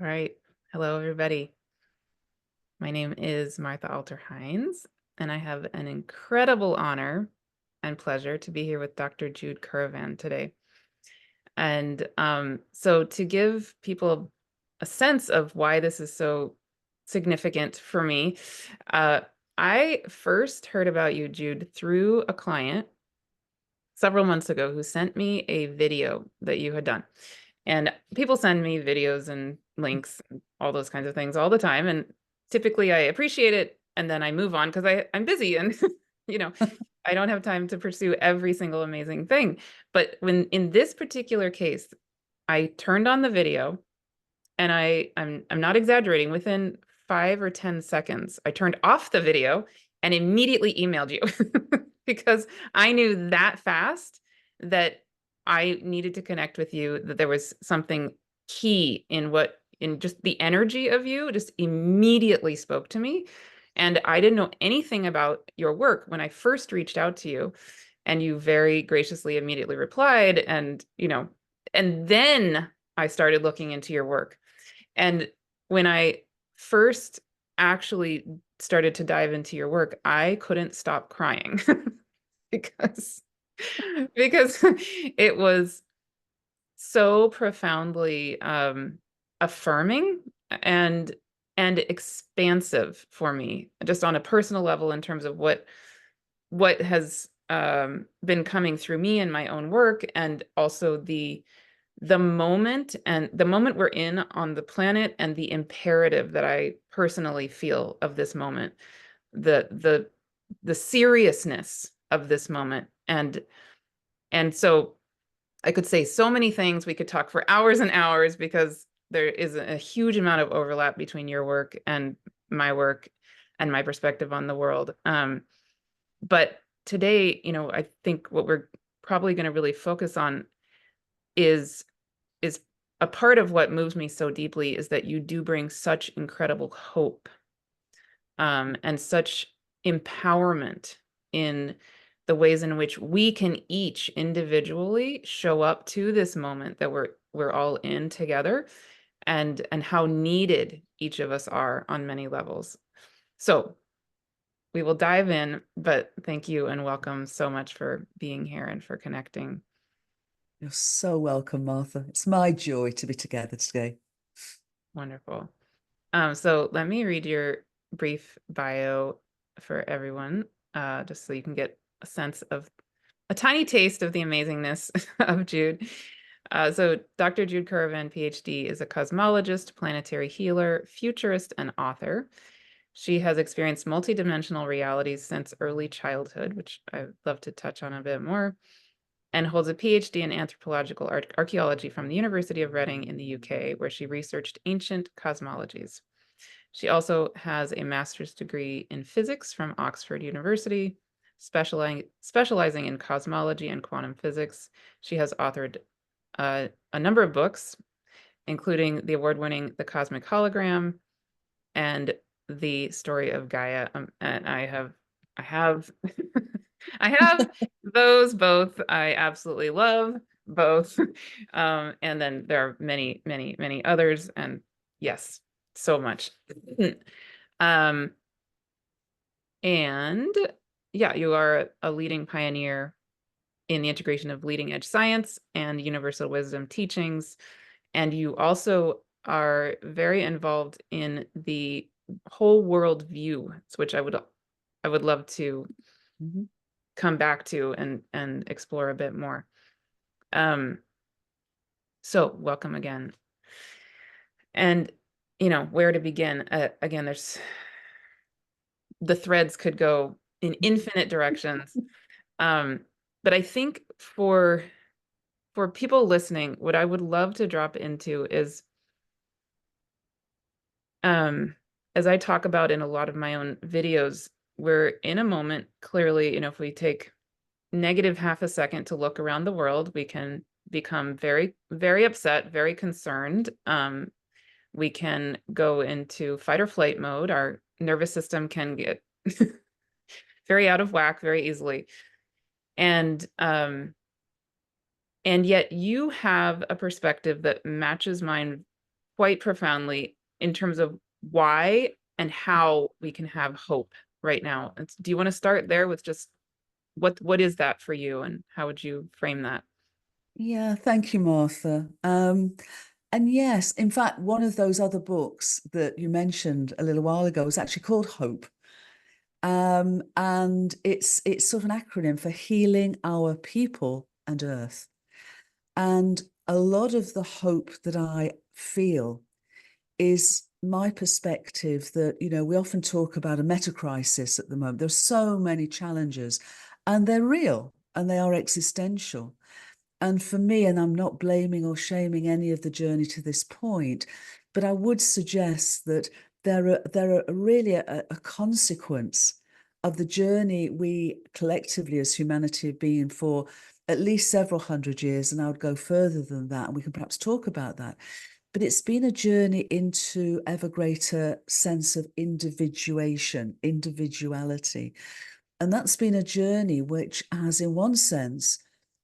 All right. Hello, everybody. My name is Martha Alter-Hines, and I have an incredible honor and pleasure to be here with Dr. Jude Currivan today. And so to give people a sense of why this is so significant for me, uh, I first heard about you, Jude, through a client several months ago who sent me a video that you had done. And people send me videos and links and all those kinds of things all the time. And typically I appreciate it and then I move on because I'm busy and you know, I don't have time to pursue every single amazing thing. But when in this particular case, I turned on the video and I'm not exaggerating, within 5 or 10 seconds, I turned off the video and immediately emailed you because I knew that fast that I needed to connect with you, that there was something key in just the energy of you just immediately spoke to me. And I didn't know anything about your work when I first reached out to you, and you very graciously immediately replied. And then I started looking into your work. And when I first actually started to dive into your work, I couldn't stop crying because because it was so profoundly affirming and and expansive for me, just on a personal level in terms of what has been coming through me in my own work, and also the moment we're in on the planet, and the imperative that I personally feel of this moment, the the seriousness of this moment. And so I could say so many things. We could talk for hours and hours because there is a huge amount of overlap between your work and my work and my perspective on the world. But today, I think what we're probably going to really focus on is is a part of what moves me so deeply, is that you do bring such incredible hope, and such empowerment in the ways in which we can each individually show up to this moment that we're all in together, and how needed each of us are on many levels. So we will dive in, but thank you and welcome so much for being here and for connecting. You're so welcome, Martha. It's my joy to be together today. Wonderful. So let me read your brief bio for everyone, just so you can get a sense of a tiny taste of the amazingness of Jude. So Dr. Jude Currivan, PhD, is a cosmologist, planetary healer, futurist, and author. She has experienced multidimensional realities since early childhood, which I'd love to touch on a bit more, and holds a PhD in anthropological archaeology from the University of Reading in the UK, where she researched ancient cosmologies. She also has a master's degree in physics from Oxford University, specializing in cosmology and quantum physics. She has authored a number of books, including the award-winning The Cosmic Hologram and The Story of Gaia. And I have, I have those both. I absolutely love both. And then there are many, many, many others. And yes, so much. Um, and yeah, you are a leading pioneer in the integration of leading edge science and universal wisdom teachings. And you also are very involved in the whole world view, which I would love to Mhm. come back to and explore a bit more. Um, so welcome again. And where to begin? Again, the threads could go in infinite directions. Um, but I think for people listening, what I would love to drop into is, um, as I talk about in a lot of my own videos, we're in a moment, clearly, if we take negative half a second to look around the world, we can become very, very upset, very concerned. We can go into fight or flight mode. Our nervous system can get very out of whack very easily. And yet you have a perspective that matches mine quite profoundly in terms of why and how we can have hope right now. Do you want to start there with just what is that for you, and how would you frame that? Yeah, thank you, Martha. And yes, in fact, one of those other books that you mentioned a little while ago was actually called Hope. And it's sort of an acronym for Healing Our People and Earth. And a lot of the hope that I feel is my perspective that, we often talk about a meta crisis at the moment. There's so many challenges, and they're real and they are existential. And for me, and I'm not blaming or shaming any of the journey to this point, but I would suggest that there are really a consequence of the journey we collectively as humanity have been for at least several hundred years, and I would go further than that, and we can perhaps talk about that. But it's been a journey into ever greater sense of individuation, individuality. And that's been a journey which has, in one sense,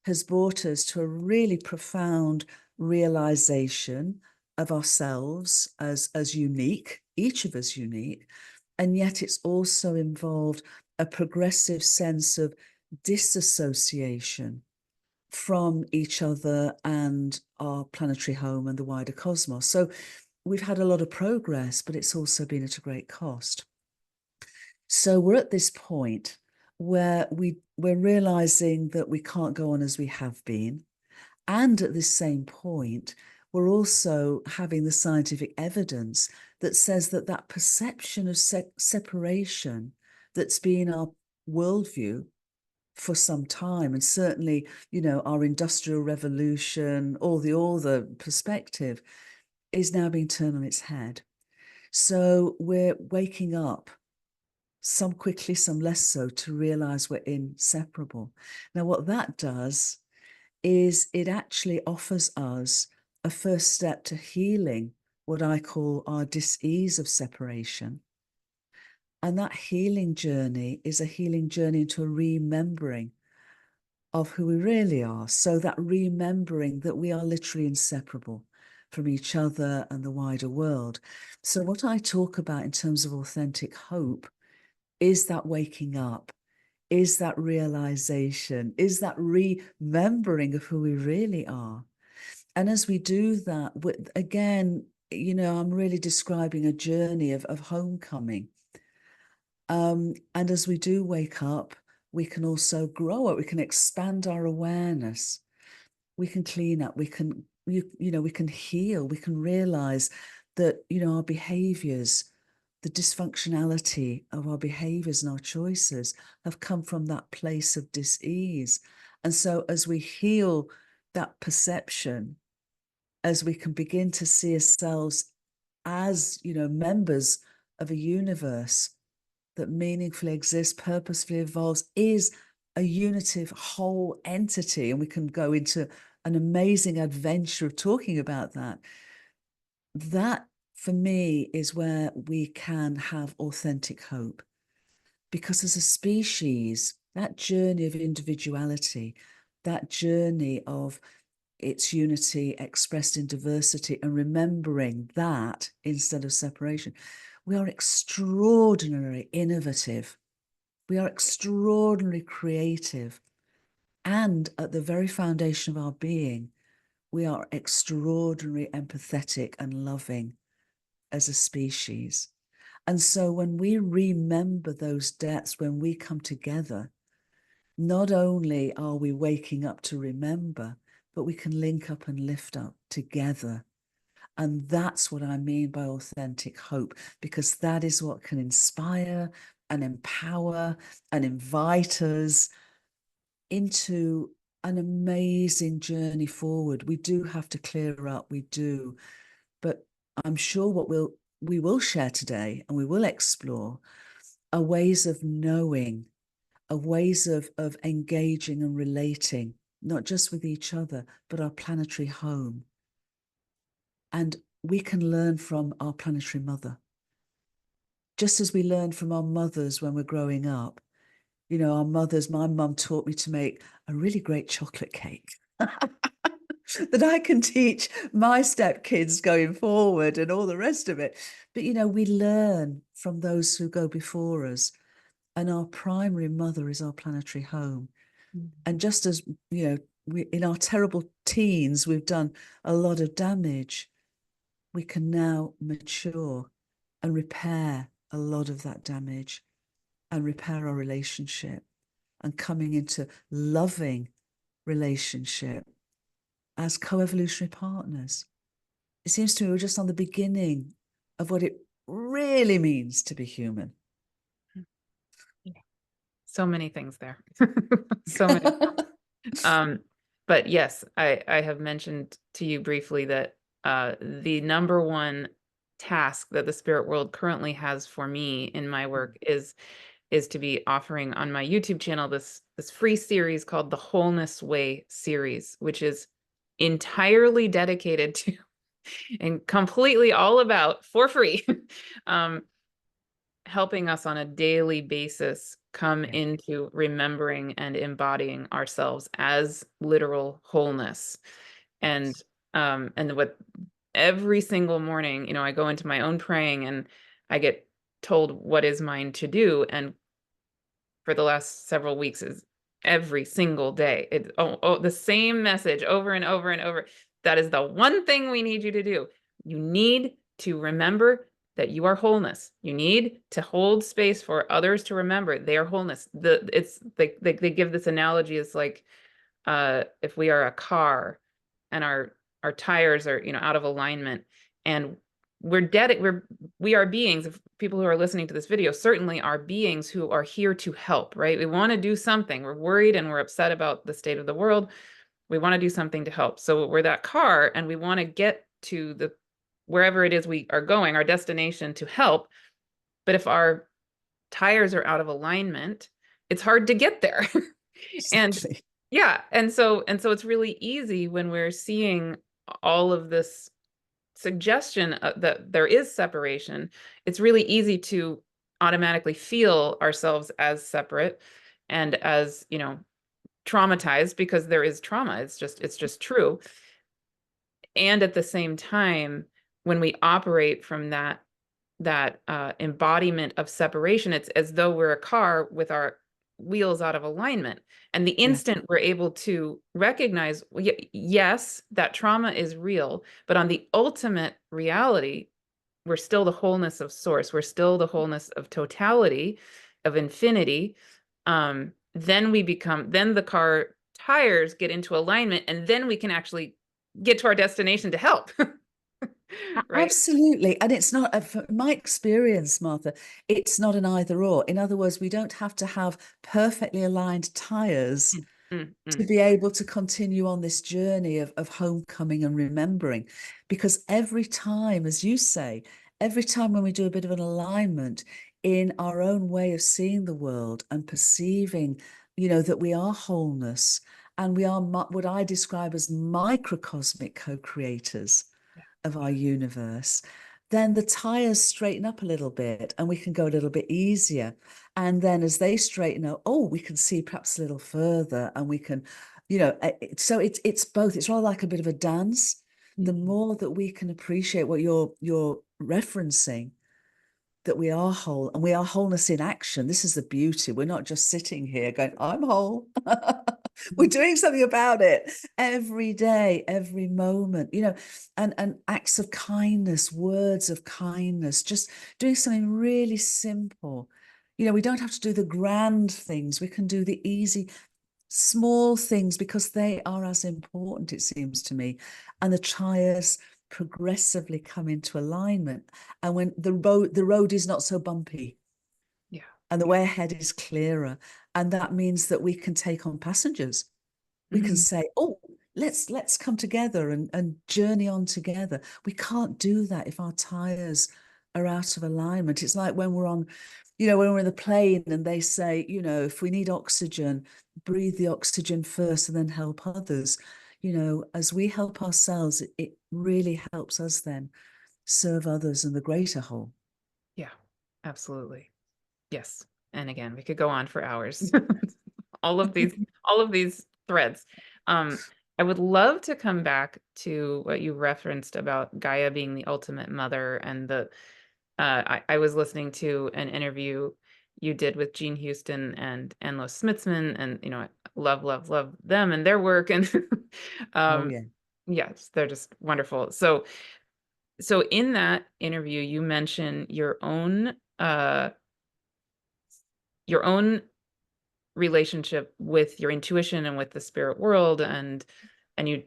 has brought us to a really profound realization of ourselves as unique, each of us unique. And yet it's also involved a progressive sense of disassociation from each other and our planetary home and the wider cosmos. So we've had a lot of progress, but it's also been at a great cost. So we're at this point where we're realizing that we can't go on as we have been. And at this same point, we're also having the scientific evidence that says that that perception of separation that's been our worldview for some time, and certainly, our industrial revolution, all the perspective is now being turned on its head. So we're waking up, some quickly, some less so, to realize we're inseparable. Now, what that does is it actually offers us a first step to healing what I call our dis-ease of separation. And that healing journey is a healing journey into a remembering of who we really are. So that remembering that we are literally inseparable from each other and the wider world. So what I talk about in terms of authentic hope is that waking up, is that realization, is that remembering of who we really are. And as we do that, again, I'm really describing a journey of homecoming. And as we do wake up, we can also grow up, we can expand our awareness, we can clean up, we can, we can heal, we can realize that, our behaviors, the dysfunctionality of our behaviors and our choices have come from that place of dis-ease. And so as we heal that perception, as we can begin to see ourselves as, members of a universe that meaningfully exists, purposefully evolves, is a unitive whole entity, and we can go into an amazing adventure of talking about that. That, for me, is where we can have authentic hope. Because as a species, that journey of individuality, that journey of its unity expressed in diversity, and remembering that instead of separation, we are extraordinarily innovative. We are extraordinarily creative. And at the very foundation of our being, we are extraordinarily empathetic and loving as a species. And so when we remember those depths, when we come together, not only are we waking up to remember, but we can link up and lift up together. And that's what I mean by authentic hope, because that is what can inspire and empower and invite us into an amazing journey forward. We do have to clear up, we do. But I'm sure what we will share today, and we will explore, are ways of knowing, are ways of engaging and relating, not just with each other, but our planetary home. And we can learn from our planetary mother. Just as we learn from our mothers when we're growing up. Our mothers, my mum taught me to make a really great chocolate cake. that I can teach my stepkids going forward and all the rest of it. But, we learn from those who go before us, and our primary mother is our planetary home. And just as, in our terrible teens, we've done a lot of damage, we can now mature and repair a lot of that damage and repair our relationship and coming into loving relationship as co-evolutionary partners. It seems to me we're just on the beginning of what it really means to be human. So many things there. So many. But yes, I have mentioned to you briefly that the number one task that the spirit world currently has for me in my work is to be offering on my YouTube channel this free series called the Wholeness Way series, which is entirely dedicated to and completely all about, for free, helping us on a daily basis come into remembering and embodying ourselves as literal wholeness. And what every single morning, I go into my own praying and I get told what is mine to do. And for the last several weeks is every single day. The same message over and over and over. That is the one thing we need you to do. You need to remember that you are wholeness. You need to hold space for others to remember their wholeness. They give this analogy. It's like if we are a car and our tires are out of alignment, and we are beings, if people who are listening to this video certainly are beings who are here to help, right? We want to do something. We're worried and we're upset about the state of the world. We want to do something to help. So we're that car and we want to get to the wherever it is we are going, our destination, to help. But if our tires are out of alignment, it's hard to get there. And Exactly. yeah, and so it's really easy when we're seeing all of this suggestion that there is separation. It's really easy to automatically feel ourselves as separate and as, traumatized, because there is trauma. It's just true. And at the same time, when we operate from that embodiment of separation, it's as though we're a car with our wheels out of alignment. And the instant we're able to recognize, yes, that trauma is real, but on the ultimate reality, we're still the wholeness of source. We're still the wholeness of totality, of infinity. Then the car tires get into alignment, and then we can actually get to our destination to help. Right? Absolutely. And it's not, from my experience, Martha, it's not an either or. In other words, we don't have to have perfectly aligned tires to be able to continue on this journey of homecoming and remembering. Because every time, as you say, every time when we do a bit of an alignment in our own way of seeing the world and perceiving, that we are wholeness and we are what I describe as microcosmic co-creators of our universe, then the tires straighten up a little bit and we can go a little bit easier. And then as they straighten out, we can see perhaps a little further, and we can, so it's both. It's rather like a bit of a dance. The more that we can appreciate what you're referencing, that we are whole and we are wholeness in action. This is the beauty. We're not just sitting here going, I'm whole. We're doing something about it every day, every moment, and acts of kindness, words of kindness, just doing something really simple. We don't have to do the grand things. We can do the easy, small things, because they are as important, it seems to me. And the tires progressively come into alignment, and when the road is not so bumpy, and the way ahead is clearer, and that means that we can take on passengers. We can say, let's come together and journey on together. We can't do that if our tires are out of alignment. It's like when we're on, when we're in the plane and they say, if we need oxygen, breathe the oxygen first and then help others. As we help ourselves, it really helps us then serve others and the greater whole. Yeah, absolutely. Yes. And again, we could go on for hours. all of these threads. I would love to come back to what you referenced about Gaia being the ultimate mother and I was listening to an interview you did with Jean Houston and Los Smithsman, and I love, love, love them and their work. And Oh, um, yeah. yes, they're just wonderful. So in that interview, you mention your own relationship with your intuition and with the spirit world, and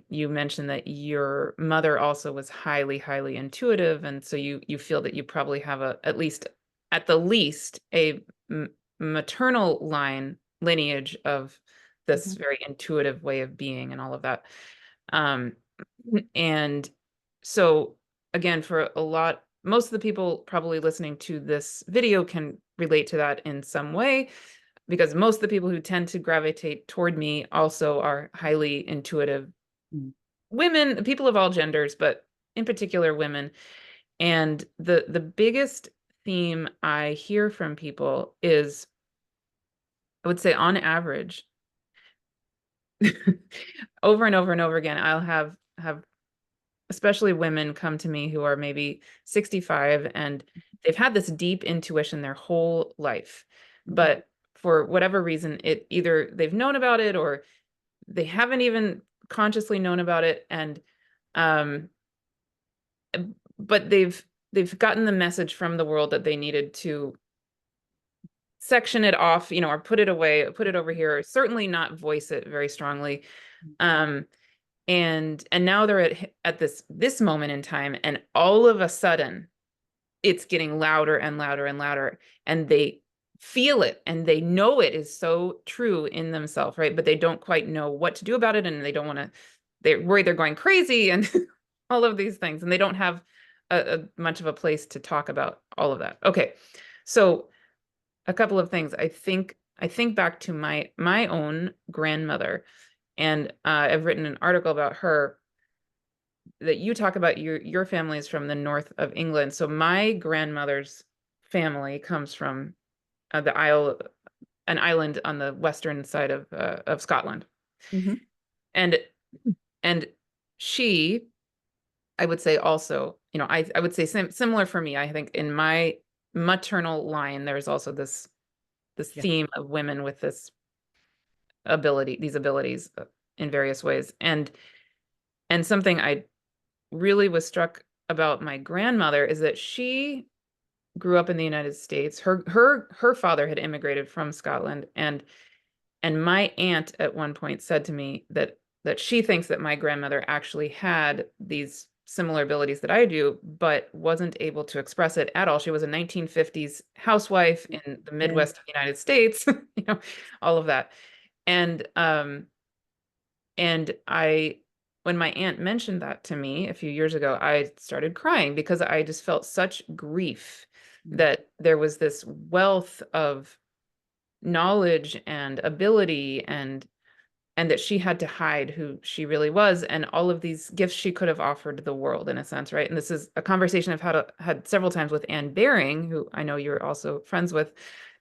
you mentioned that your mother also was highly, highly intuitive, and so you feel that you probably have at the least a maternal lineage of this Mhm. very intuitive way of being and all of that. um and so again, for most of the people probably listening to this video can relate to that in some way, because most of the people who tend to gravitate toward me also are highly intuitive Mm. women, people of all genders, but in particular women. And the biggest theme I hear from people is, I would say on average, over and over and over again, I'll have especially women come to me who are maybe 65, and they've had this deep intuition their whole life. Mhm. But for whatever reason, it either they've known about it or they haven't even consciously known about it. And um but they've gotten the message from the world that they needed to section it off, or put it away, put it over here, or certainly not voice it very strongly. um and now they're at this moment in time, and all of a sudden it's getting louder and louder and louder, and they feel it and they know it is so true in themselves, right? But they don't quite know what to do about it, and they don't want to, they're worried they're going crazy and all of these things, and they don't have a much of a place to talk about all of that. Okay, so a couple of things. I think back to my own grandmother, and I've written an article about her, that you talk about your family is from the north of England. So my grandmother's family comes from the Isle, an island on the western side of Scotland, Mhm. and and she, I would say also, I would say similar for me. I think in my maternal line, there's also this Yeah. theme of women with these abilities in various ways, and something I really was struck about my grandmother is that she grew up in the United States. Her father had immigrated from Scotland, and my aunt at one point said to me that she thinks that my grandmother actually had these similar abilities that I do, but wasn't able to express it at all. She was a 1950s housewife in the Yeah. Midwest of the United States, all of that. And I, when my aunt mentioned that to me a few years ago, I started crying because I just felt such grief Mm. that there was this wealth of knowledge and ability, and that she had to hide who she really was, and all of these gifts she could have offered the world, in a sense, right? And this is a conversation I've had several times with Anne Baring, who I know you're also friends with,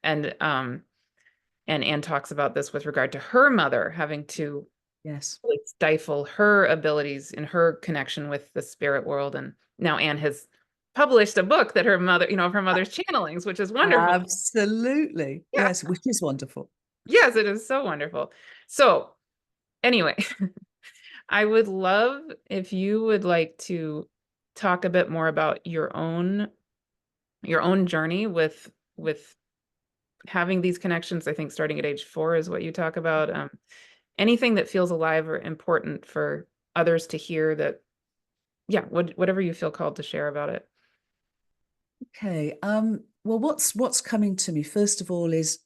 and Anne talks about this with regard to her mother having to Yes. really stifle her abilities in her connection with the spirit world. And now Anne has published a book that her mother, of her mother's channelings, which is wonderful. Absolutely. Yeah. Yes, which is wonderful. Yes, it is so wonderful. So anyway, I would love if you would like to talk a bit more about your own journey with having these connections. I think starting at age 4 is what you talk about. Anything that feels alive or important for others to hear, that, yeah, whatever you feel called to share about it. Okay. Well, what's coming to me, first of all, is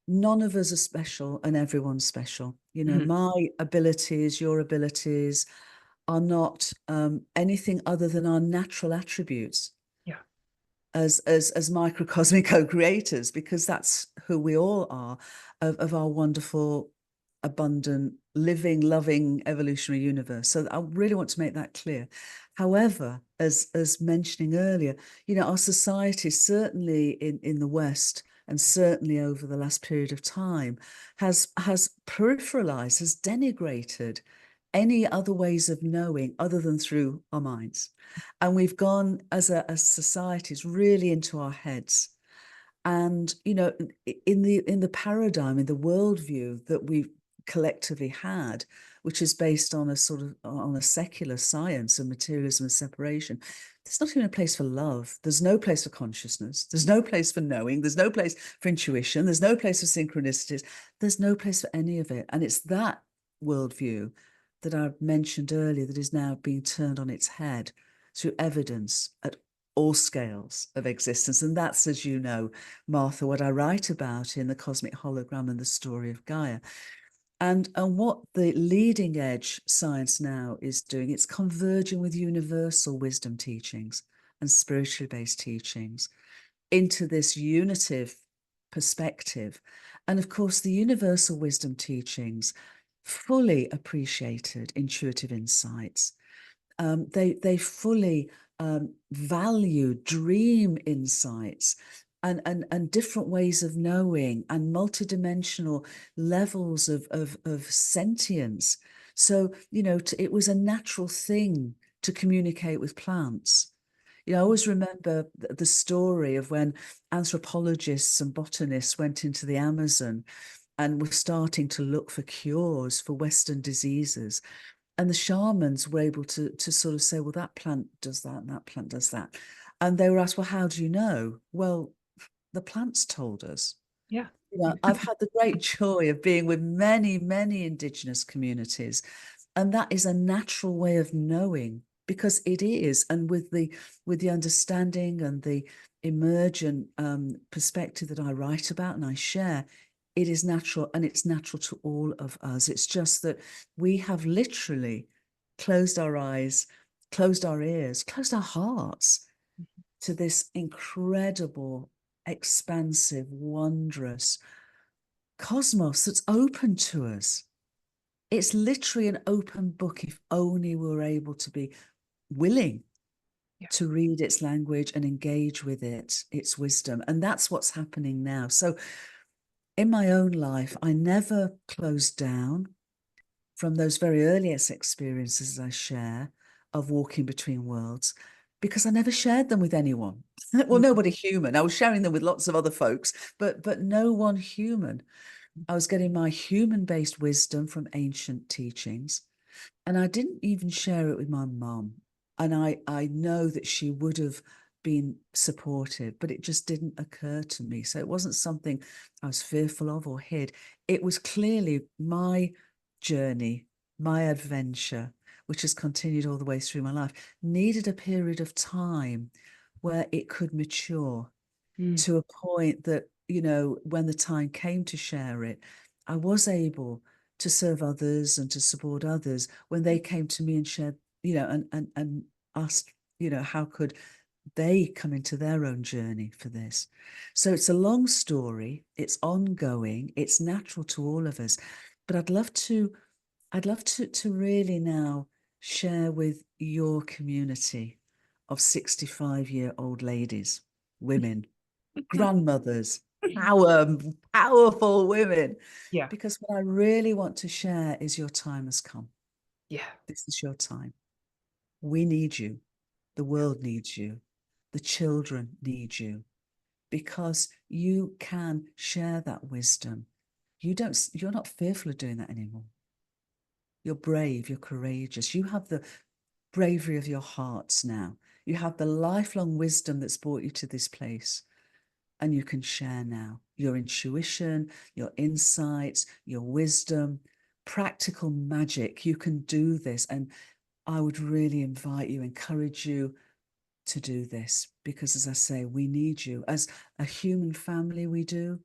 none of us are special and everyone's special. Mhm. My abilities, your abilities are not anything other than our natural attributes Yeah. as microcosmic co-creators, because that's who we all are, of our wonderful, abundant, living, loving, evolutionary universe. So I really want to make that clear. However, as mentioning earlier, our society, certainly in the West, and certainly over the last period of time, has peripheralized, has denigrated any other ways of knowing other than through our minds. And we've gone as societies really into our heads. And, you know, in the paradigm, in the worldview that we've collectively had, which is based on a sort of on a secular science of materialism and separation, there's not even a place for love. There's no place for consciousness. There's no place for knowing. There's no place for intuition. There's no place for synchronicities. There's no place for any of it. And it's that worldview that I mentioned earlier that is now being turned on its head through evidence at all scales of existence. And that's, as you know, Martha, what I write about in The Cosmic Hologram and the Story of Gaia. And what the leading edge science now is doing, it's converging with universal wisdom teachings and spiritually based teachings into this unitive perspective. And of course, the universal wisdom teachings fully appreciated intuitive insights. They fully value dream insights and different ways of knowing and multidimensional levels of sentience. So, you know, it was a natural thing to communicate with plants. You know, I always remember the story of when anthropologists and botanists went into the Amazon and were starting to look for cures for Western diseases. And the shamans were able to sort of say, well, that plant does that and that plant does that. And they were asked, well, how do you know? Well, the plants told us. Yeah. You know, I've had the great joy of being with many, many Indigenous communities. And that is a natural way of knowing, because it is. And with the understanding and the emergent perspective that I write about and I share, it is natural, and it's natural to all of us. It's just that we have literally closed our eyes, closed our ears, closed our hearts to this incredible, expansive, wondrous cosmos that's open to us. It's literally an open book if only we were able to be willing Yeah. to read its language and engage with its wisdom. And that's what's happening now. So in my own life, I never closed down from those very earliest experiences I share of walking between worlds, because I never shared them with anyone. Well, nobody human. I was sharing them with lots of other folks, but no one human. I was getting my human-based wisdom from ancient teachings, and I didn't even share it with my mum. And I know that she would have been supportive, but it just didn't occur to me. So it wasn't something I was fearful of or hid. It was clearly my journey, my adventure, which has continued all the way through my life, needed a period of time where it could mature to a point that, you know, when the time came to share it, I was able to serve others and to support others when they came to me and shared, you know, and asked, you know, how could they come into their own journey for this. So it's a long story, it's ongoing, it's natural to all of us. But I'd love to really now share with your community of 65-year-old ladies, women, grandmothers, powerful women. Yeah. Because what I really want to share is your time has come. Yeah. This is your time. We need you. The world needs you. The children need you, because you can share that wisdom. You're not fearful of doing that anymore. You're brave, you're courageous. You have the bravery of your hearts now. You have the lifelong wisdom that's brought you to this place. And you can share now your intuition, your insights, your wisdom, practical magic. You can do this. And I would really invite you, encourage you to do this, because as I say, we need you as a human family, we do,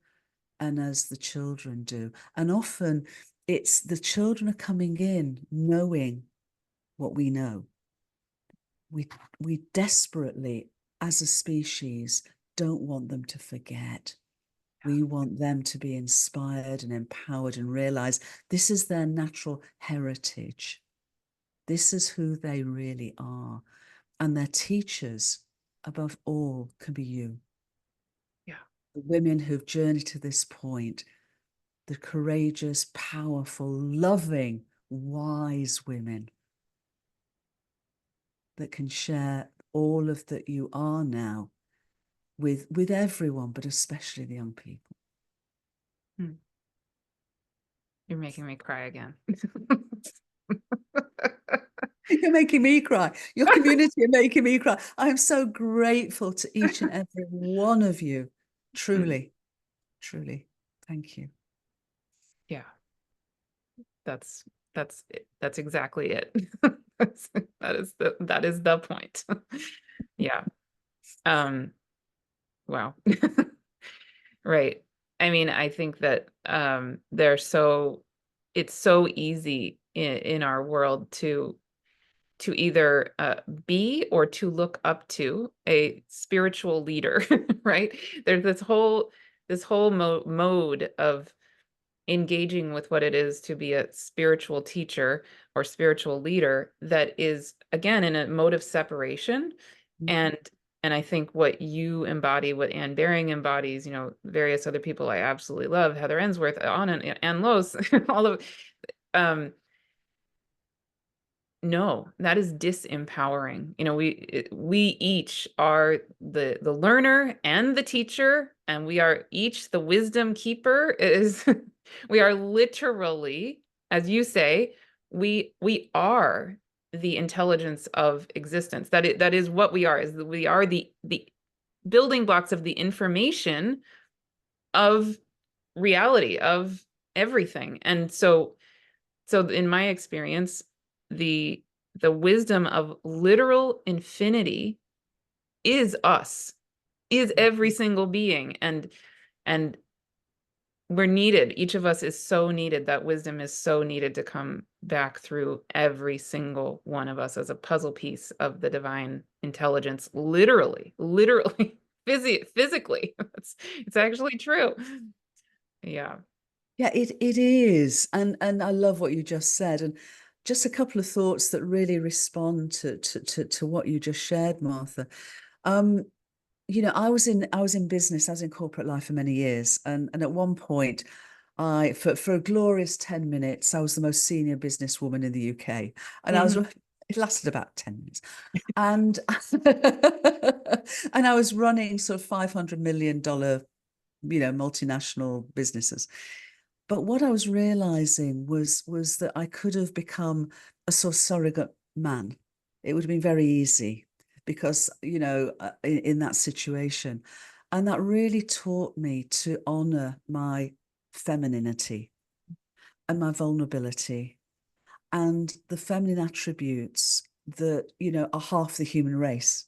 and as the children do. And often it's the children are coming in knowing what we know. We desperately, as a species, don't want them to forget. We want them to be inspired and empowered and realize this is their natural heritage. This is who they really are. And their teachers, above all, can be you. Yeah. The women who've journeyed to this point, the courageous, powerful, loving wise women that can share all of that you are now with everyone, but especially the young people. Hmm. You're making me cry again. You're making me cry. Your community are making me cry. I am so grateful to each and every one of you. Truly, truly. Thank you. Yeah, that's that's exactly it. That is the point. Yeah. Wow. Right. I mean, I think that it's so easy in our world to either be or to look up to a spiritual leader, right? There's this whole mode of engaging with what it is to be a spiritual teacher or spiritual leader that is, again, in a mode of separation. Mhm. and and I think what you embody, what Anne Baring embodies, various other people I absolutely love, Heather Ensworth, on and Ann Los, all of um no, that is disempowering. We each are the learner and the teacher, and we are each the wisdom keeper. Is we are literally, as you say, we are the intelligence of existence. That is what we are. Is that we are the building blocks of the information of reality, of everything. And so in my experience, the the wisdom of literal infinity is us, is every single being. And we're needed. Each of us is so needed. That wisdom is so needed to come back through every single one of us as a puzzle piece of the divine intelligence, literally, physically. It's actually true. Yeah. Yeah, it is. And I love what you just said. And just a couple of thoughts that really respond to what you just shared, Martha. I was in business, I was in corporate life for many years. And at one point, for a glorious 10 minutes, I was the most senior businesswoman in the UK. And Mhm. it lasted about 10 minutes. And and I was running sort of $500 million, multinational businesses. But what I was realizing was that I could have become a sort of surrogate man. It would have been very easy because, in that situation. And that really taught me to honor my femininity and my vulnerability and the feminine attributes that, are half the human race,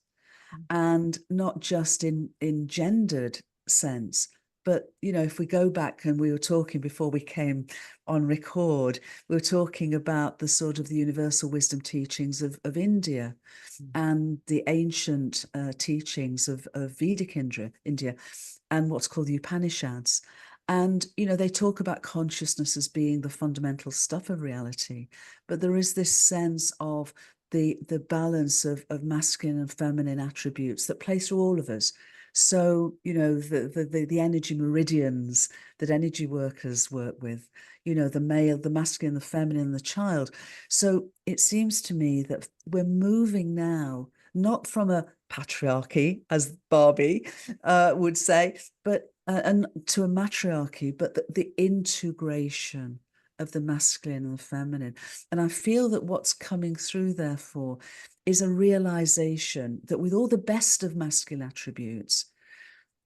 and not just in gendered sense, but if we go back, and we were talking before we came on record, we were talking about the sort of the universal wisdom teachings of India and the ancient teachings of Vedic India, and what's called the Upanishads. And, they talk about consciousness as being the fundamental stuff of reality. But there is this sense of the balance of masculine and feminine attributes that play through all of us. So, the energy meridians that energy workers work with, the male, the masculine, the feminine, the child. So it seems to me that we're moving now, not from a patriarchy, as Barbie would say, but and to a matriarchy, but the integration of the masculine and the feminine. And I feel that what's coming through, therefore, is a realization that with all the best of masculine attributes,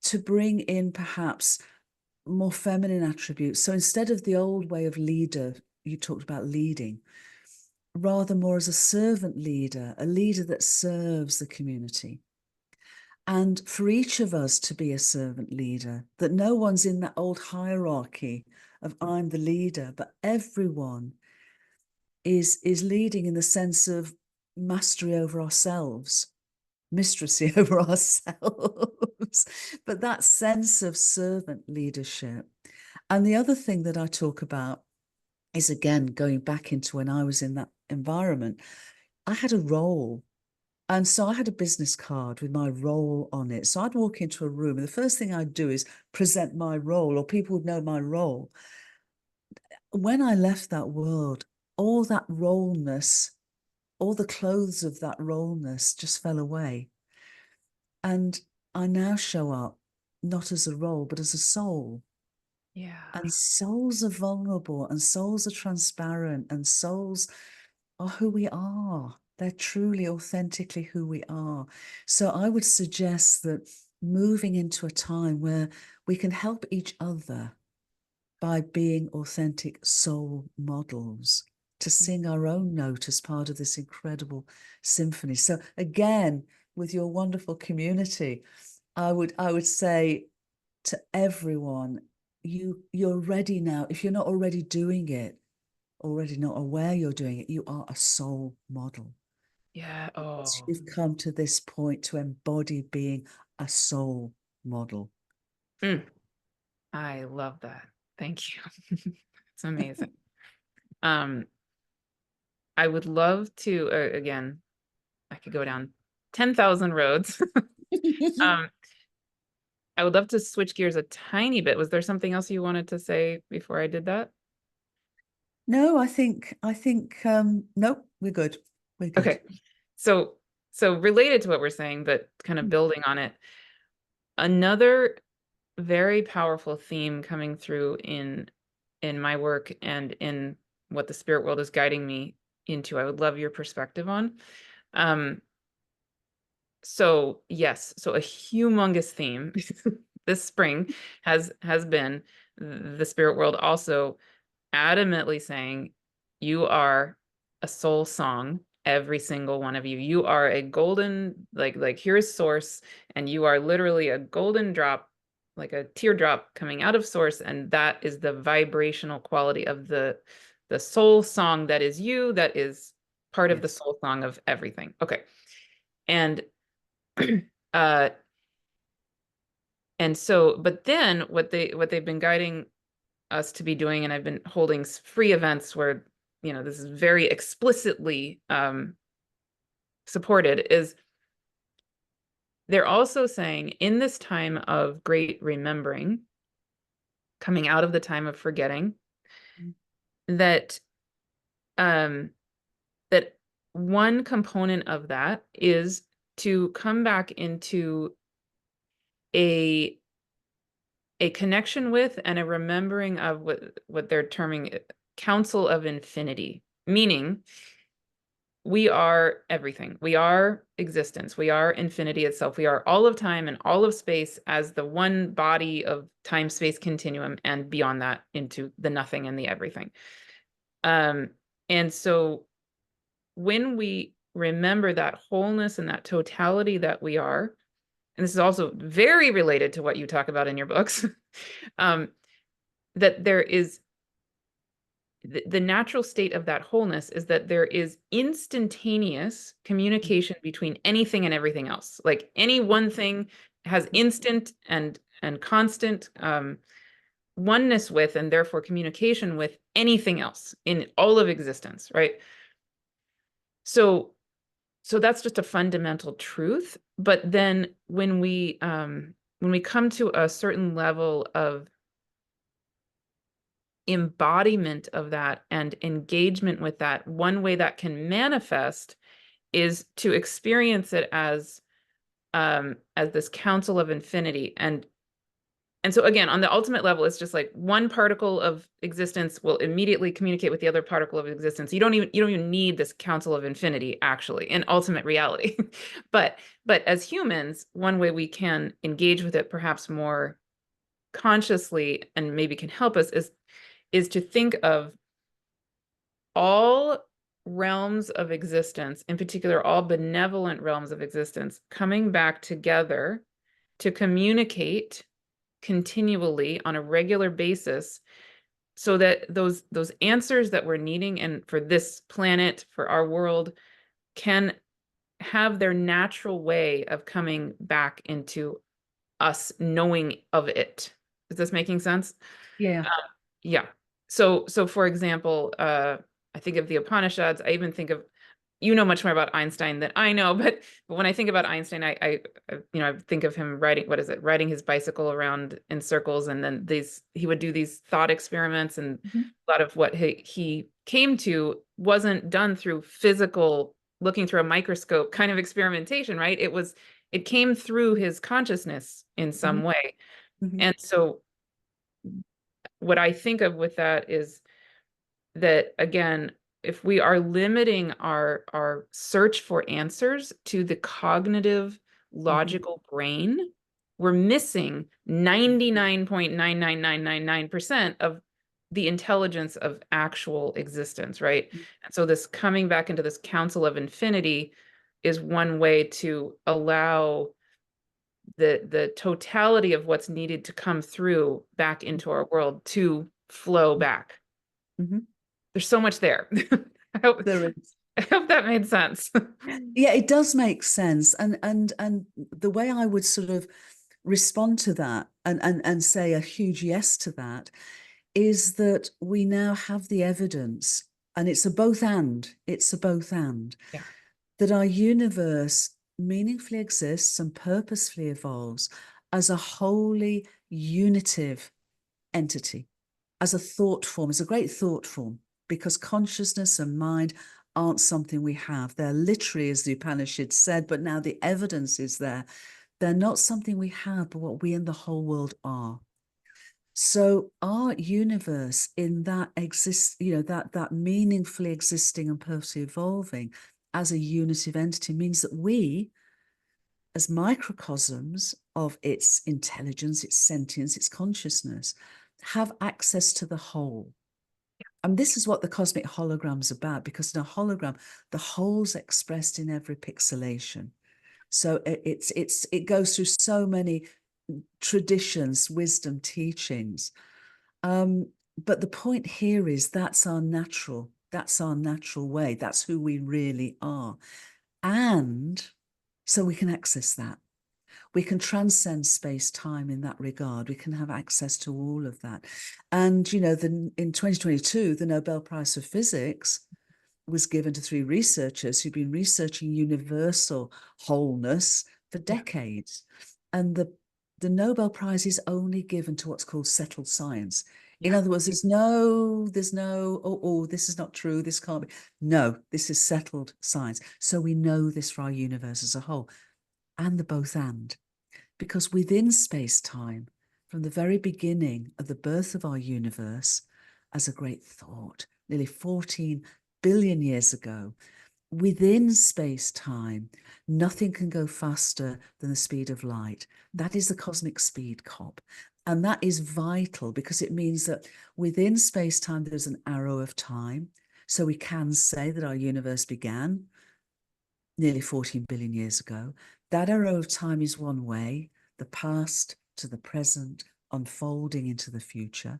to bring in perhaps more feminine attributes. So instead of the old way of leader, you talked about leading, rather more as a servant leader, a leader that serves the community. And for each of us to be a servant leader, that no one's in that old hierarchy of I'm the leader, but everyone is leading in the sense of mastery over ourselves, mistresy over ourselves, but that sense of servant leadership. And the other thing that I talk about is, again, going back into when I was in that environment, I had a role. And so I had a business card with my role on it. So I'd walk into a room, and the first thing I'd do is present my role, or people would know my role. When I left that world, all that roleness, all the clothes of that roleness just fell away. And I now show up not as a role, but as a soul. Yeah. And souls are vulnerable, and souls are transparent, and souls are who we are. They're truly, authentically who we are. So I would suggest that moving into a time where we can help each other by being authentic soul models to sing our own note as part of this incredible symphony. So again, with your wonderful community, I would say to everyone, you're ready now. If you're not already doing it, already not aware you're doing it, you are a soul model. Yeah. Because Oh. you've come to this point to embody being a soul model. Mm, I love that. Thank you. It's amazing. Um, I would love to, again, I could go down 10,000 roads. Um, I would love to switch gears a tiny bit. Was there something else you wanted to say before I did that? No, I think nope, we're good. We're good. Okay. So related to what we're saying, but kind of building on it, another very powerful theme coming through in my work and in what the spirit world is guiding me into, I would love your perspective on. Um, so yes, so a humongous theme this spring has been the spirit world also adamantly saying you are a soul song, every single one of you. You are a golden, like here's source, and you are literally a golden drop, like a teardrop coming out of source, and that is the vibrational quality of the soul song that is you, that is part of the Yes. soul song of everything. Okay. And uh and so, but then what they've been guiding us to be doing, and I've been holding free events where, this is very explicitly supported, is they're also saying in this time of great remembering, coming out of the time of forgetting, that um, that one component of that is to come back into a a connection with and a remembering of what they're terming council of infinity, meaning we are everything. We are existence. We are infinity itself. We are all of time and all of space as the one body of time space continuum, and beyond that into the nothing and the everything. Um, and so when we remember that wholeness and that totality that we are, and this is also very related to what you talk about in your books, um, that there is the natural state of that wholeness is that there is instantaneous communication between anything and everything else. Like any one thing has instant and constant oneness with, and therefore communication with anything else in all of existence, right? So that's just a fundamental truth. But then when we come to a certain level of embodiment of that and engagement with that, one way that can manifest is to experience it as this council of infinity. And so again, on the ultimate level, it's just like one particle of existence will immediately communicate with the other particle of existence. You don't even need this council of infinity actually in ultimate reality. but as humans, one way we can engage with it perhaps more consciously and maybe can help us is to think of all realms of existence, in particular, all benevolent realms of existence, coming back together to communicate continually on a regular basis so that those answers that we're needing and for this planet, for our world, can have their natural way of coming back into us knowing of it. Is this making sense? Yeah. Yeah. So for example, I think of the Upanishads. I even think of you know much more about Einstein than I know, but when I think about Einstein, I think of him riding, what is it, riding his bicycle around in circles, and then he would do these thought experiments, and Mhm. a lot of what he came to wasn't done through physical, looking through a microscope kind of experimentation, right? It came through his consciousness in some Mhm. way. Mhm. And so what I think of with that is that, again, if we are limiting our search for answers to the cognitive Mhm. logical brain, we're missing 99.99999% of the intelligence of actual existence, right? And so this coming back into this council of infinity is one way to allow the totality of what's needed to come through back into our world to flow back. Mhm. There's so much there. I hope, There is. I hope that made sense. Yeah, it does make sense. And the way I would sort of respond to that and say a huge yes to that is that we now have the evidence, and it's a both and, Yeah. that our universe meaningfully exists and purposefully evolves as a wholly unitive entity, as a thought form, as a great thought form, because consciousness and mind aren't something we have. They're literally, as the Upanishads said, but now the evidence is there. They're not something we have, but what we and the whole world are. So our universe in that exists, that meaningfully existing and purposely evolving as a unitive entity means that we, as microcosms of its intelligence, its sentience, its consciousness, have access to the whole. And this is what the cosmic hologram's about, because in a hologram, the whole's expressed in every pixelation. So it goes through so many traditions, wisdom, teachings. But the point here is that's our natural way. That's who we really are. And so we can access that. We can transcend space-time in that regard. We can have access to all of that. And, in 2022, the Nobel Prize for Physics was given to 3 researchers who've been researching universal wholeness for Yeah. decades. And the Nobel Prize is only given to what's called settled science. In Yeah. other words, there's no, this is not true, this can't be. No, this is settled science. So we know this for our universe as a whole. And the both and. Because within space-time, from the very beginning of the birth of our universe, as a great thought, nearly 14 billion years ago, within space-time, nothing can go faster than the speed of light. That is the cosmic speed, COP. And that is vital because it means that within space-time, there's an arrow of time. So we can say that our universe began nearly 14 billion years ago. That arrow of time is one way, the past to the present, unfolding into the future.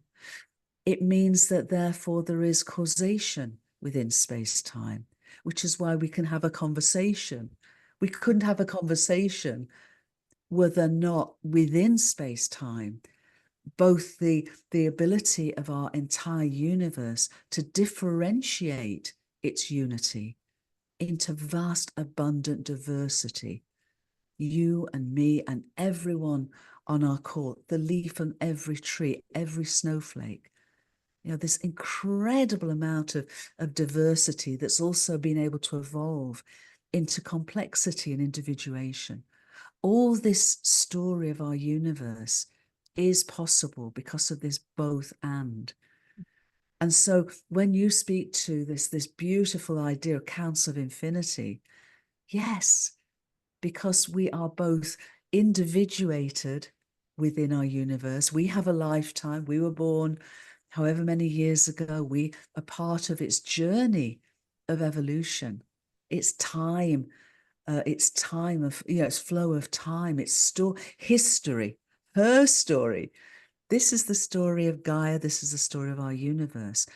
It means that therefore there is causation within space-time, which is why we can have a conversation. We couldn't have a conversation were there not within space-time both the ability of our entire universe to differentiate its unity into vast, abundant diversity. You and me and everyone on our court, the leaf on every tree, every snowflake. This incredible amount of diversity that's also been able to evolve into complexity and individuation. All this story of our universe is possible because of this both and. And so when you speak to this beautiful idea of council of infinity, yes, because we are both individuated within our universe. We have a lifetime. We were born however many years ago. We are part of its journey of evolution, its time, its flow of time, its history, her story. This is the story of Gaia. This is the story of our universe.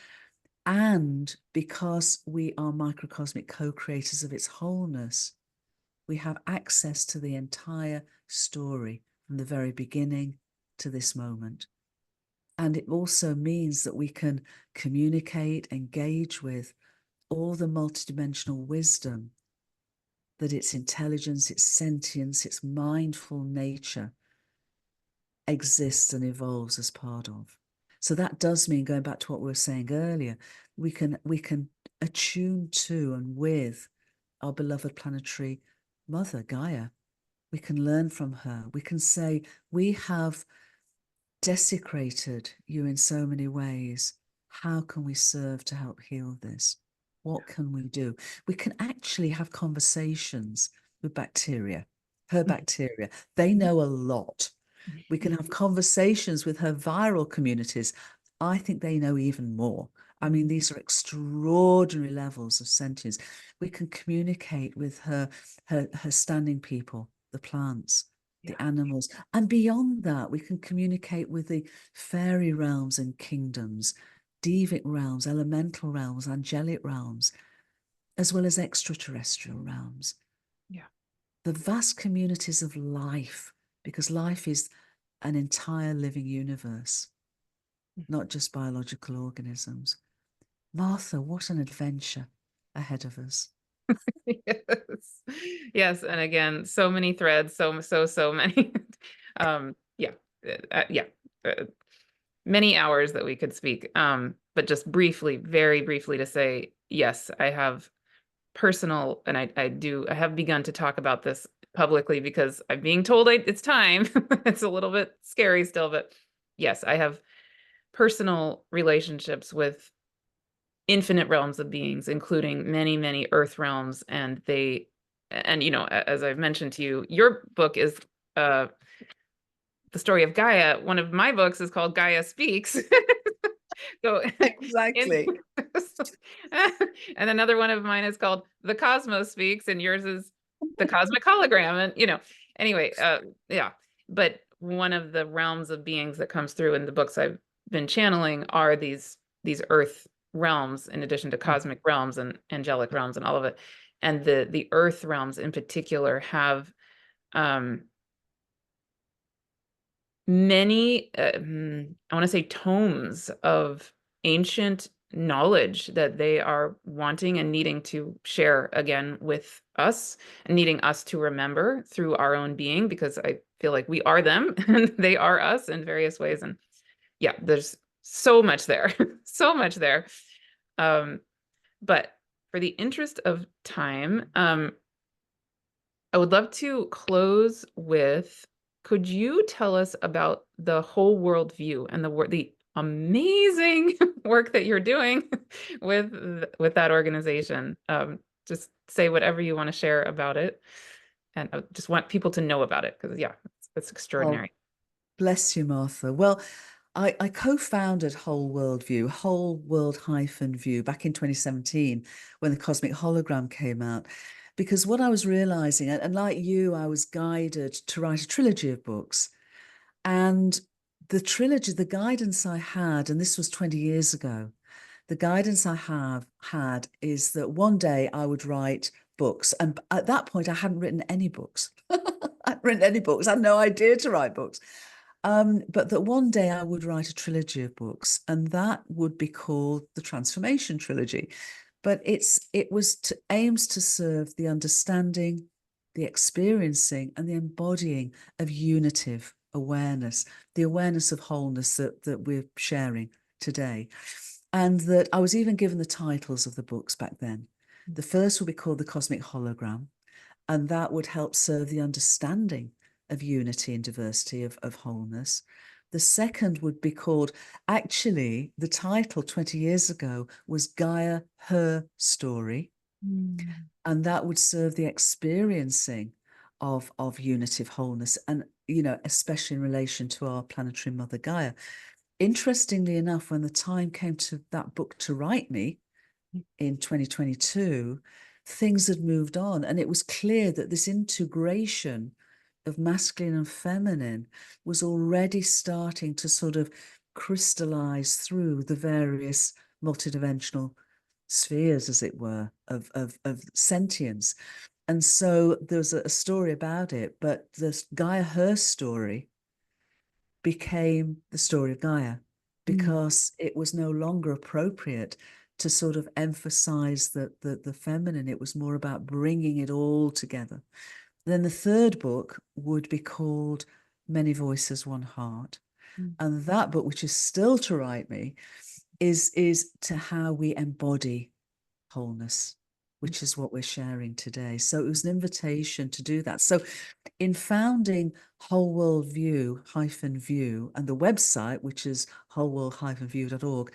And because we are microcosmic co-creators of its wholeness, we have access to the entire story from the very beginning to this moment. And it also means that we can communicate, engage with all the multidimensional wisdom that its intelligence, its sentience, its mindful nature exists and evolves as part of. So that does mean, going back to what we were saying earlier, we can attune to and with our beloved planetary mother, Gaia. We can learn from her. We can say, we have desecrated you in so many ways. How can we serve to help heal this? What can we do? We can actually have conversations with bacteria, her bacteria. They know a lot. We can have conversations with her viral communities. I think they know even more. I mean, these are extraordinary levels of sentience. We can communicate with her standing people, the plants, the animals. And beyond that, we can communicate with the fairy realms and kingdoms, devic realms, elemental realms, angelic realms, as well as extraterrestrial realms. Yeah. The vast communities of life, because life is an entire living universe, not just biological organisms. Martha, what an adventure ahead of us. Yes. Yes. And again, so many threads, so many. Yeah. Yeah. Many hours that we could speak. But just briefly, very briefly to say, yes, I have personal, and I have begun to talk about this publicly because I'm being told it's time. It's a little bit scary still, but yes, I have personal relationships with infinite realms of beings, including many earth realms. And as I've mentioned to you, your book is uh the story of Gaia. One of my books is called Gaia Speaks. So in, Exactly. and another one of mine is called The Cosmos Speaks, and yours is The Cosmic Hologram. And anyway, yeah. But one of the realms of beings that comes through in the books I've been channeling are these earth realms, in addition to cosmic realms and angelic realms and all of it. And the earth realms in particular have many, I want to say, tomes of ancient knowledge that they are wanting and needing to share again with us, and needing us to remember through our own being, because I feel like we are them and they are us in various ways. And yeah, there's so much there, so much there. But for the interest of time, I would love to close with, could you tell us about the whole world view and the amazing work that you're doing with that organization? Just say whatever you want to share about it, and I just want people to know about it, because yeah, it's Oh, extraordinary. bless you, Martha. Well, I co-founded Whole World View, Whole World View, back in 2017 when the Cosmic Hologram came out. Because what I was realizing, and like you, I was guided to write a trilogy of books. And the trilogy, the guidance I had, and this was 20 years ago, the guidance I have had is that one day I would write books. And at that point, I hadn't written any books. I hadn't written any books. I had no idea to write books. But that one day I would write a trilogy of books, and that would be called the Transformation Trilogy. But aims to serve the understanding, the experiencing, and the embodying of unitive awareness, the awareness of wholeness that we're sharing today. And that I was even given the titles of the books back then. The first would be called The Cosmic Hologram, and that would help serve the understanding of unity and diversity, of wholeness. The second would be called, actually, the title 20 years ago was Gaia, Her Story. And that would serve the experiencing of unity, of wholeness, and, especially in relation to our planetary mother Gaia. Interestingly enough, when the time came to that book to write me in 2022, things had moved on, and it was clear that this integration of masculine and feminine was already starting to sort of crystallize through the various multidimensional spheres, as it were, of sentience. And so there's a story about it, but the Gaia, Her Story, became the story of Gaia, because it was no longer appropriate to sort of emphasize the feminine. It was more about bringing it all together. Then the third book would be called Many Voices, One Heart. Mm. And that book, which is still to write me, is to how we embody wholeness, which is what we're sharing today. So it was an invitation to do that. So in founding Whole World View -view and the website, which is wholeworld-view.org,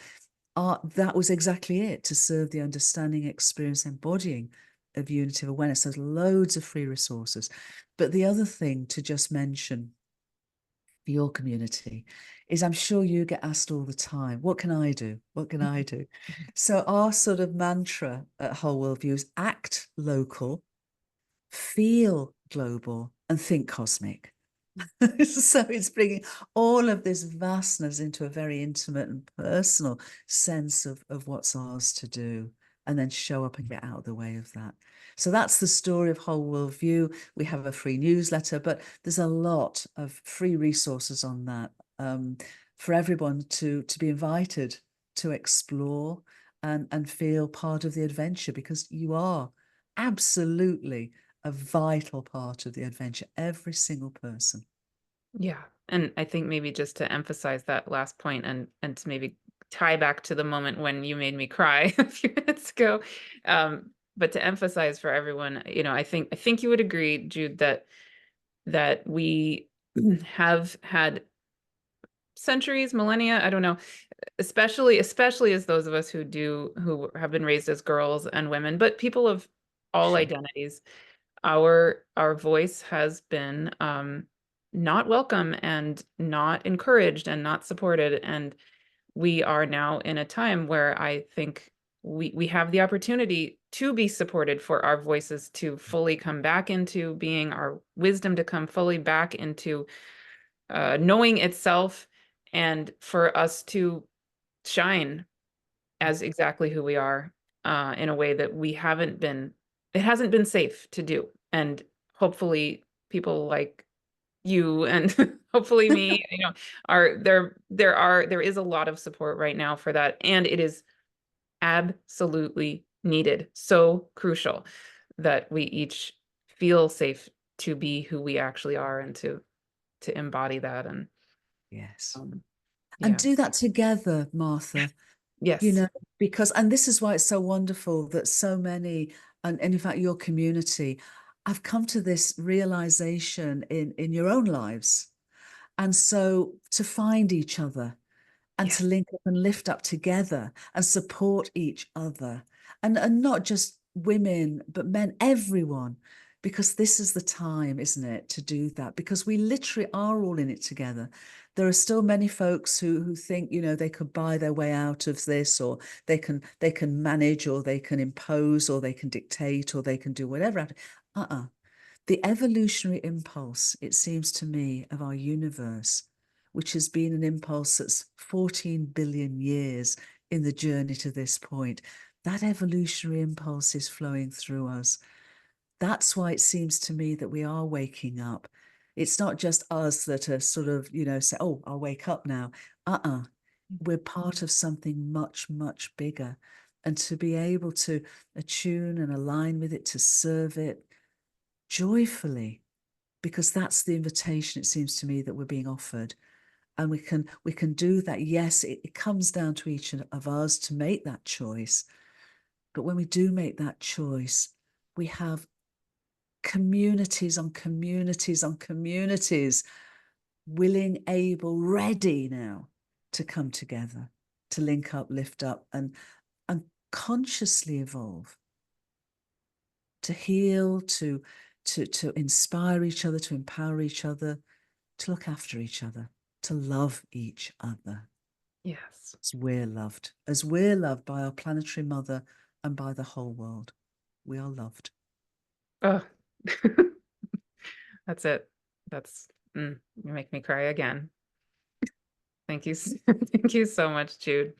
that was exactly it, to serve the understanding, experience, embodying of unity of awareness. There's loads of free resources. But the other thing to just mention for your community is, I'm sure you get asked all the time, what can I do? What can I do? So our sort of mantra at Whole World View is act local, feel global, and think cosmic. So it's bringing all of this vastness into a very intimate and personal sense of what's ours to do, and then show up and get out of the way of that. So that's the story of Whole World View. We have a free newsletter, but there's a lot of free resources on that for everyone to be invited to explore and feel part of the adventure, because you are absolutely a vital part of the adventure, every single person. Yeah. And I think maybe just to emphasize that last point, and to maybe tie back to the moment when you made me cry a few minutes ago. But to emphasize for everyone, I think you would agree, Jude, that we have had centuries, millennia, I don't know, especially as those of us who have been raised as girls and women, but people of all Sure. identities, our voice has been not welcome and not encouraged and not supported. And we are now in a time where I think we have the opportunity to be supported, for our voices to fully come back into being, our wisdom to come fully back into knowing itself, and for us to shine as exactly who we are, in a way that it hasn't been safe to do. And hopefully people like you and hopefully me, there is a lot of support right now for that. And it is absolutely needed. So crucial that we each feel safe to be who we actually are, and to embody that. And Yes. um, And yeah. do that together, Martha, you Yes. know, because, and this is why it's so wonderful that so many, and in fact, your community, have come to this realization in your own lives. And so to find each other and to Yes. link up and lift up together and support each other, and not just women but men, everyone, because this is the time, isn't it, to do that, because we literally are all in it together. There are still many folks who think, they could buy their way out of this, or they can manage, or they can impose, or they can dictate, or they can do whatever. The evolutionary impulse, it seems to me, of our universe, which has been an impulse that's 14 billion years in the journey to this point, that evolutionary impulse is flowing through us. That's why it seems to me that we are waking up. It's not just us that are sort of, say, oh, I'll wake up now. We're part of something much, much bigger. And to be able to attune and align with it, to serve it joyfully, because that's the invitation, it seems to me, that we're being offered. And we can do that. Yes, it comes down to each of us to make that choice. But when we do make that choice, we have communities on communities on communities, willing, able, ready now to come together, to link up, lift up, and consciously evolve, to heal, to inspire each other, to empower each other, to look after each other, to love each other. Yes. As we're loved by our planetary mother and by the whole world. We are loved. Oh, that's it. That's you make me cry again. Thank you. Thank you so much, Jude.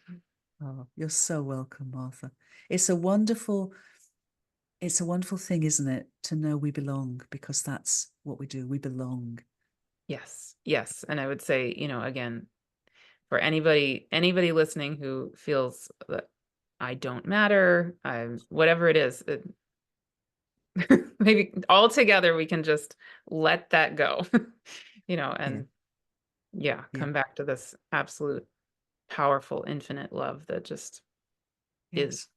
Oh, you're so welcome, Martha. It's a wonderful thing, isn't it, to know we belong, because that's what we do. We belong. Yes. Yes. And I would say, again, for anybody listening who feels that I don't matter, whatever it is, maybe all together we can just let that go, Yeah, and yeah, yeah, come back to this absolute powerful infinite love that just is.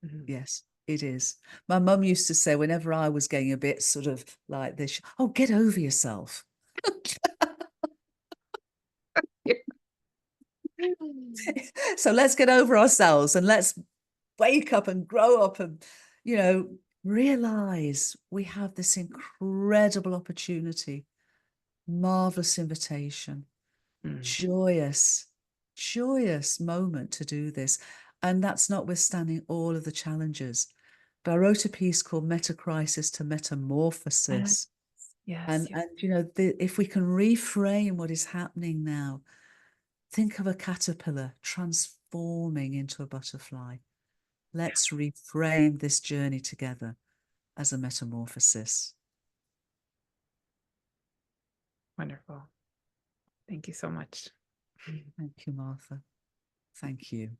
yes, Mhm. yes, it is. My mum used to say whenever I was getting a bit sort of like this, oh, get over yourself. So let's get over ourselves and let's wake up and grow up and, you know, realize we have this incredible opportunity, marvelous invitation, Mm. joyous, joyous moment to do this. And that's notwithstanding all of the challenges. But I wrote a piece called Metacrisis to Yes, Metamorphosis. yes, yes. And if we can reframe what is happening now, think of a caterpillar transforming into a butterfly. Let's reframe this journey together as a metamorphosis. Wonderful. Thank you so much. Thank you, Martha. Thank you.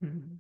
Mhm.